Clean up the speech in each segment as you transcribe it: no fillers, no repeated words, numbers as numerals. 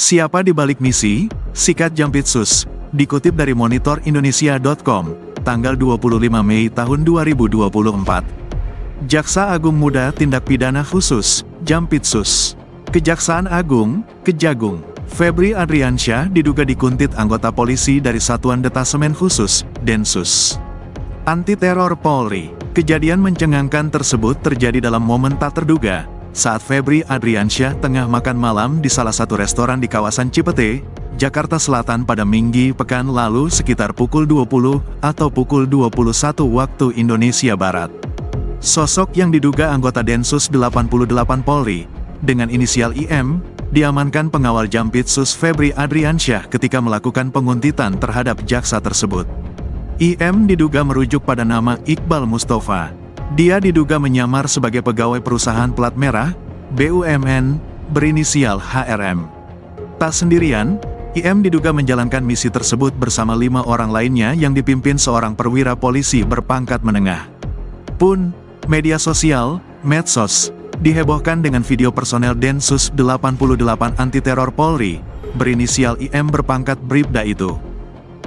Siapa di balik misi Sikat Jampitsus? Dikutip dari monitorindonesia.com, tanggal 25 Mei tahun 2024. Jaksa Agung Muda Tindak Pidana Khusus, Jampitsus. Kejaksaan Agung, Kejagung. Febri Adriansyah diduga dikuntit anggota polisi dari Satuan Detasemen Khusus, Densus Anti Teror Polri. Kejadian mencengangkan tersebut terjadi dalam momen tak terduga, saat Febri Adriansyah tengah makan malam di salah satu restoran di kawasan Cipete, Jakarta Selatan pada Minggu pekan lalu sekitar pukul 20 atau pukul 21 waktu Indonesia Barat. Sosok yang diduga anggota Densus 88 Polri, dengan inisial IM, diamankan pengawal Jampitsus Febri Adriansyah ketika melakukan penguntitan terhadap jaksa tersebut. IM diduga merujuk pada nama Iqbal Mustafa. Dia diduga menyamar sebagai pegawai perusahaan plat merah, BUMN, berinisial HRM. Tak sendirian, IM diduga menjalankan misi tersebut bersama 5 orang lainnya yang dipimpin seorang perwira polisi berpangkat menengah. Pun, media sosial, medsos, dihebohkan dengan video personel Densus 88 Anti Teror Polri, berinisial IM berpangkat Bribda itu.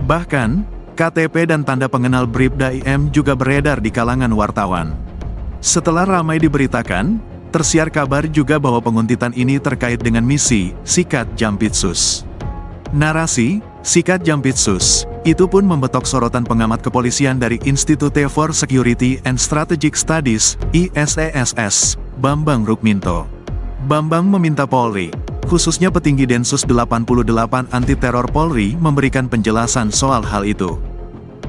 Bahkan, KTP dan tanda pengenal Bribda IM juga beredar di kalangan wartawan. Setelah ramai diberitakan, tersiar kabar juga bahwa penguntitan ini terkait dengan misi Sikat Jampitsus. Narasi Sikat Jampitsus itu pun membetok sorotan pengamat kepolisian dari Institute for Security and Strategic Studies, ISESS, Bambang Rukminto. Bambang meminta Polri, khususnya petinggi Densus 88 Anti Teror Polri, memberikan penjelasan soal hal itu.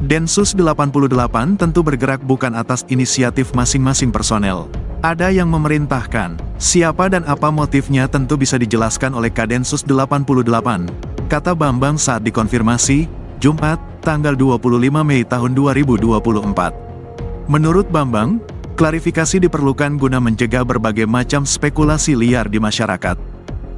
Densus 88 tentu bergerak bukan atas inisiatif masing-masing personel. Ada yang memerintahkan, siapa dan apa motifnya tentu bisa dijelaskan oleh Kadensus 88, kata Bambang saat dikonfirmasi, Jumat, tanggal 25 Mei tahun 2024. Menurut Bambang, klarifikasi diperlukan guna mencegah berbagai macam spekulasi liar di masyarakat.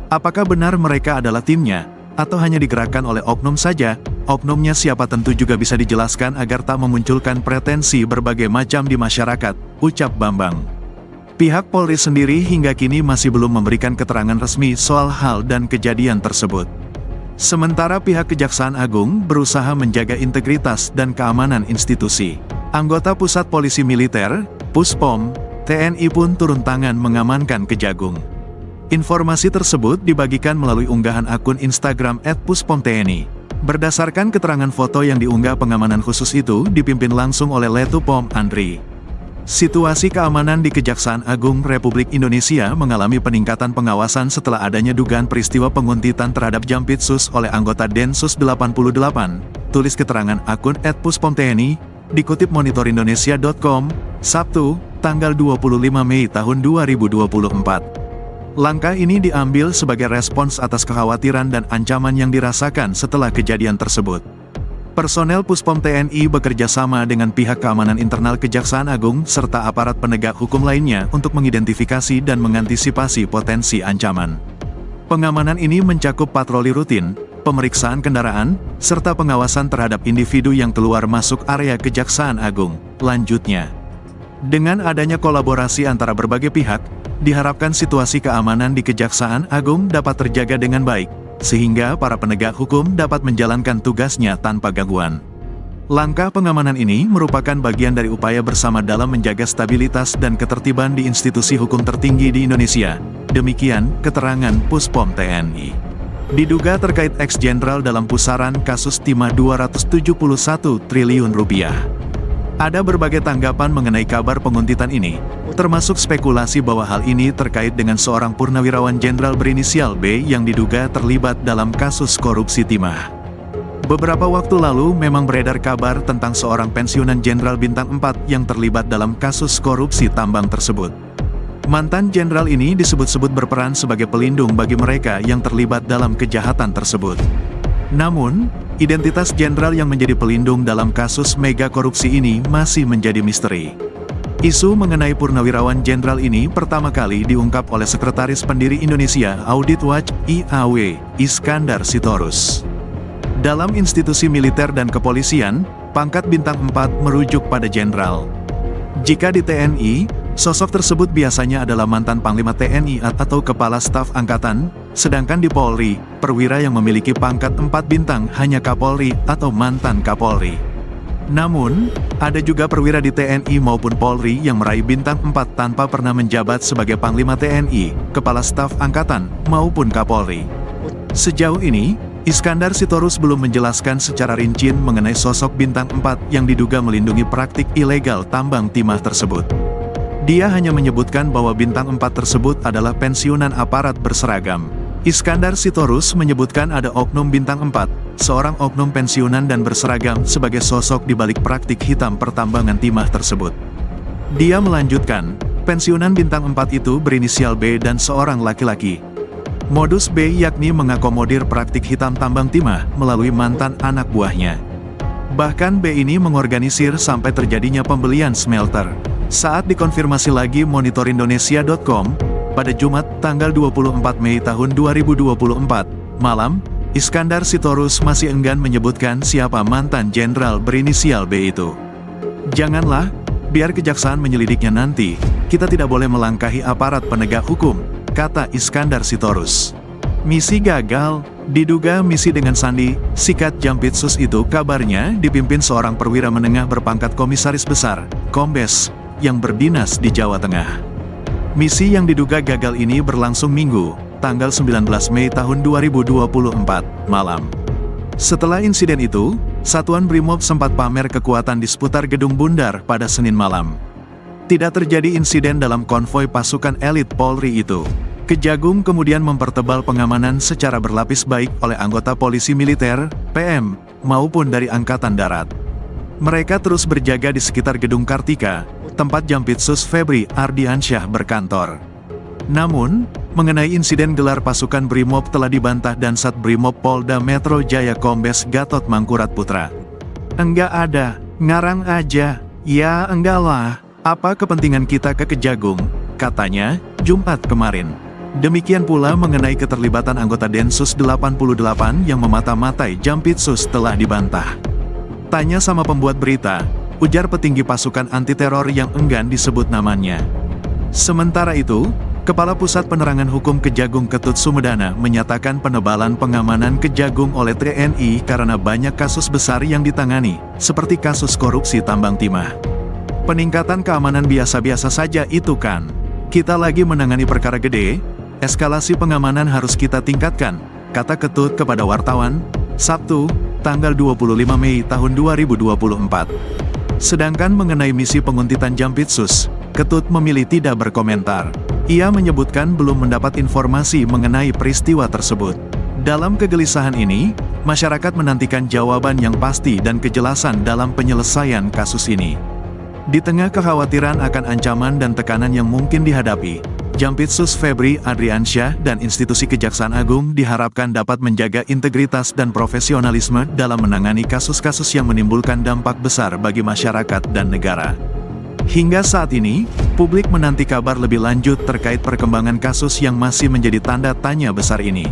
Apakah benar mereka adalah timnya, atau hanya digerakkan oleh oknum saja? Oknumnya siapa tentu juga bisa dijelaskan agar tak memunculkan pretensi berbagai macam di masyarakat, ucap Bambang. Pihak Polri sendiri hingga kini masih belum memberikan keterangan resmi soal hal dan kejadian tersebut. Sementara pihak Kejaksaan Agung berusaha menjaga integritas dan keamanan institusi. Anggota Pusat Polisi Militer, Puspom, TNI pun turun tangan mengamankan Kejagung. Informasi tersebut dibagikan melalui unggahan akun Instagram @puspomtni. Berdasarkan keterangan foto yang diunggah, pengamanan khusus itu dipimpin langsung oleh Letu Pom Andri. Situasi keamanan di Kejaksaan Agung Republik Indonesia mengalami peningkatan pengawasan setelah adanya dugaan peristiwa penguntitan terhadap Jampitsus oleh anggota Densus 88, tulis keterangan akun @puspomtni, dikutip monitorindonesia.com, Sabtu, tanggal 25 Mei tahun 2024. Langkah ini diambil sebagai respons atas kekhawatiran dan ancaman yang dirasakan setelah kejadian tersebut. Personel Puspom TNI bekerja sama dengan pihak keamanan internal Kejaksaan Agung serta aparat penegak hukum lainnya untuk mengidentifikasi dan mengantisipasi potensi ancaman. Pengamanan ini mencakup patroli rutin, pemeriksaan kendaraan, serta pengawasan terhadap individu yang keluar masuk area Kejaksaan Agung. Lanjutnya, dengan adanya kolaborasi antara berbagai pihak, diharapkan situasi keamanan di Kejaksaan Agung dapat terjaga dengan baik, sehingga para penegak hukum dapat menjalankan tugasnya tanpa gangguan. Langkah pengamanan ini merupakan bagian dari upaya bersama dalam menjaga stabilitas dan ketertiban di institusi hukum tertinggi di Indonesia. Demikian keterangan Puspom TNI. Diduga terkait ex-jenderal dalam pusaran kasus timah 271 triliun rupiah. Ada berbagai tanggapan mengenai kabar penguntitan ini, termasuk spekulasi bahwa hal ini terkait dengan seorang purnawirawan jenderal berinisial B yang diduga terlibat dalam kasus korupsi timah. Beberapa waktu lalu memang beredar kabar tentang seorang pensiunan jenderal bintang 4 yang terlibat dalam kasus korupsi tambang tersebut. Mantan jenderal ini disebut-sebut berperan sebagai pelindung bagi mereka yang terlibat dalam kejahatan tersebut. Namun, identitas jenderal yang menjadi pelindung dalam kasus mega korupsi ini masih menjadi misteri. Isu mengenai purnawirawan jenderal ini pertama kali diungkap oleh Sekretaris Pendiri Indonesia Audit Watch (IAW), Iskandar Sitorus. Dalam institusi militer dan kepolisian, pangkat bintang 4 merujuk pada jenderal. Jika di TNI, sosok tersebut biasanya adalah mantan Panglima TNI atau Kepala Staf Angkatan, Sedangkan di Polri, perwira yang memiliki pangkat 4 bintang hanya Kapolri atau mantan Kapolri. Namun, ada juga perwira di TNI maupun Polri yang meraih bintang 4 tanpa pernah menjabat sebagai Panglima TNI, Kepala Staf Angkatan, maupun Kapolri. Sejauh ini, Iskandar Sitorus belum menjelaskan secara rinci mengenai sosok bintang 4 yang diduga melindungi praktik ilegal tambang timah tersebut. Dia hanya menyebutkan bahwa bintang 4 tersebut adalah pensiunan aparat berseragam. Iskandar Sitorus menyebutkan ada oknum bintang 4, seorang oknum pensiunan dan berseragam sebagai sosok di balik praktik hitam pertambangan timah tersebut. Dia melanjutkan, pensiunan bintang 4 itu berinisial B dan seorang laki-laki. Modus B yakni mengakomodir praktik hitam tambang timah melalui mantan anak buahnya. Bahkan B ini mengorganisir sampai terjadinya pembelian smelter. Saat dikonfirmasi lagi monitorindonesia.com, pada Jumat tanggal 24 Mei tahun 2024, malam, Iskandar Sitorus masih enggan menyebutkan siapa mantan jenderal berinisial B itu. Janganlah, biar kejaksaan menyelidiknya nanti, kita tidak boleh melangkahi aparat penegak hukum, kata Iskandar Sitorus. Misi gagal, diduga misi dengan sandi, sikat Jampitsus itu kabarnya dipimpin seorang perwira menengah berpangkat komisaris besar, Kombes, yang berdinas di Jawa Tengah. Misi yang diduga gagal ini berlangsung Minggu, tanggal 19 Mei tahun 2024, malam. Setelah insiden itu, Satuan Brimob sempat pamer kekuatan di seputar Gedung Bundar pada Senin malam. Tidak terjadi insiden dalam konvoi pasukan elit Polri itu. Kejagung kemudian mempertebal pengamanan secara berlapis baik oleh anggota polisi militer, PM, maupun dari Angkatan Darat. Mereka terus berjaga di sekitar Gedung Kartika, tempat Jampitsus Febri Ardiansyah berkantor. Namun, mengenai insiden gelar pasukan Brimob telah dibantah Dansat Brimob Polda Metro Jaya Kombes Gatot Mangkurat Putra. Enggak ada, ngarang aja, ya enggak lah, apa kepentingan kita ke Kejagung, katanya, Jumat kemarin. Demikian pula mengenai keterlibatan anggota Densus 88 yang memata-matai Jampitsus telah dibantah. Tanya sama pembuat berita, ujar petinggi pasukan anti-teror yang enggan disebut namanya. Sementara itu, Kepala Pusat Penerangan Hukum Kejagung Ketut Sumedana menyatakan penebalan pengamanan Kejagung oleh TNI karena banyak kasus besar yang ditangani, seperti kasus korupsi tambang timah. Peningkatan keamanan biasa-biasa saja itu kan. Kita lagi menangani perkara gede, eskalasi pengamanan harus kita tingkatkan, kata Ketut kepada wartawan, Sabtu, tanggal 25 Mei tahun 2024. Sedangkan mengenai misi penguntitan Jampitsus, Ketut memilih tidak berkomentar. Ia menyebutkan belum mendapat informasi mengenai peristiwa tersebut. Dalam kegelisahan ini, masyarakat menantikan jawaban yang pasti dan kejelasan dalam penyelesaian kasus ini. Di tengah kekhawatiran akan ancaman dan tekanan yang mungkin dihadapi, Jampitsus Febri Ardiansyah dan institusi Kejaksaan Agung diharapkan dapat menjaga integritas dan profesionalisme dalam menangani kasus-kasus yang menimbulkan dampak besar bagi masyarakat dan negara. Hingga saat ini, publik menanti kabar lebih lanjut terkait perkembangan kasus yang masih menjadi tanda tanya besar ini.